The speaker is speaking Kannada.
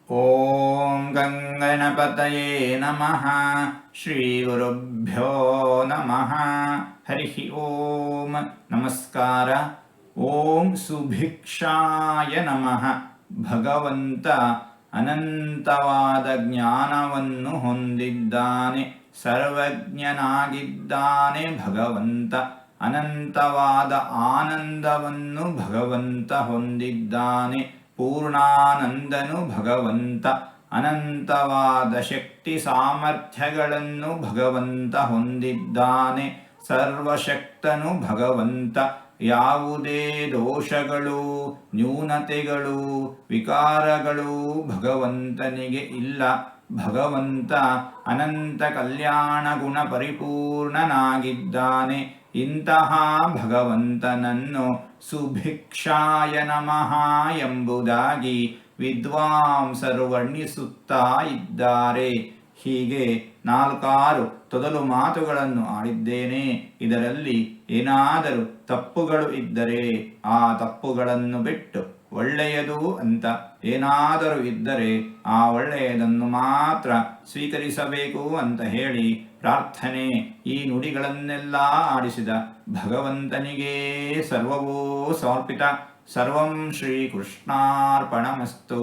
ಓಂ ಗಂಗಣಪತಯೇ ನಮಃ. ಶ್ರೀ ಗುರುಭ್ಯೋ ನಮಃ. ಹರಿ ಓಂ. ನಮಸ್ಕಾರ. ಓಂ ಸುಭಿಕ್ಷಾಯ ನಮಃ. ಭಗವಂತ ಅನಂತವಾದ ಜ್ಞಾನವನ್ನು ಹೊಂದಿದ್ದಾನೆ, ಸರ್ವಜ್ಞನಾಗಿದ್ದಾನೆ. ಭಗವಂತ ಅನಂತವಾದ ಆನಂದವನ್ನು ಭಗವಂತ ಹೊಂದಿದ್ದಾನೆ, ಪೂರ್ಣಾನಂದನು ಭಗವಂತ. ಅನಂತವಾದ ಶಕ್ತಿ ಸಾಮರ್ಥ್ಯಗಳನ್ನು ಭಗವಂತ ಹೊಂದಿದ್ದಾನೆ, ಸರ್ವಶಕ್ತನು ಭಗವಂತ. ಯಾವುದೇ ದೋಷಗಳು, ನ್ಯೂನತೆಗಳು, ವಿಕಾರಗಳು ಭಗವಂತನಿಗೆ ಇಲ್ಲ. ಭಗವಂತ ಅನಂತ ಕಲ್ಯಾಣ ಗುಣ ಪರಿಪೂರ್ಣನಾಗಿದ್ದಾನೆ. ಇಂತಹ ಭಗವಂತನನ್ನು ಸುಭಿಕ್ಷಾಯ ನಮಃ ಎಂಬುದಾಗಿ ವಿದ್ವಾಂಸರು ವರ್ಣಿಸುತ್ತಾ ಇದ್ದಾರೆ. ಹೀಗೆ 4 ತೊದಲು ಮಾತುಗಳನ್ನು ಆಡಿದ್ದೇನೆ. ಇದರಲ್ಲಿ ಏನಾದರೂ ತಪ್ಪುಗಳು ಇದ್ದರೆ ಆ ತಪ್ಪುಗಳನ್ನು ಬಿಟ್ಟು ಒಳ್ಳೆಯದು ಅಂತ ಏನಾದರೂ ಇದ್ದರೆ ಆ ಒಳ್ಳೆಯದನ್ನು ಮಾತ್ರ ಸ್ವೀಕರಿಸಬೇಕು ಅಂತ ಹೇಳಿ ಪ್ರಾರ್ಥನೆ. ಈ ನುಡಿಗಳನ್ನೆಲ್ಲ ಆಡಿಸಿದ ಭಗವಂತನಿಗೇ ಸರ್ವವೂ ಸಮರ್ಪಿತ. ಸರ್ವಂ ಶ್ರೀಕೃಷ್ಣಾರ್ಪಣಮಸ್ತು.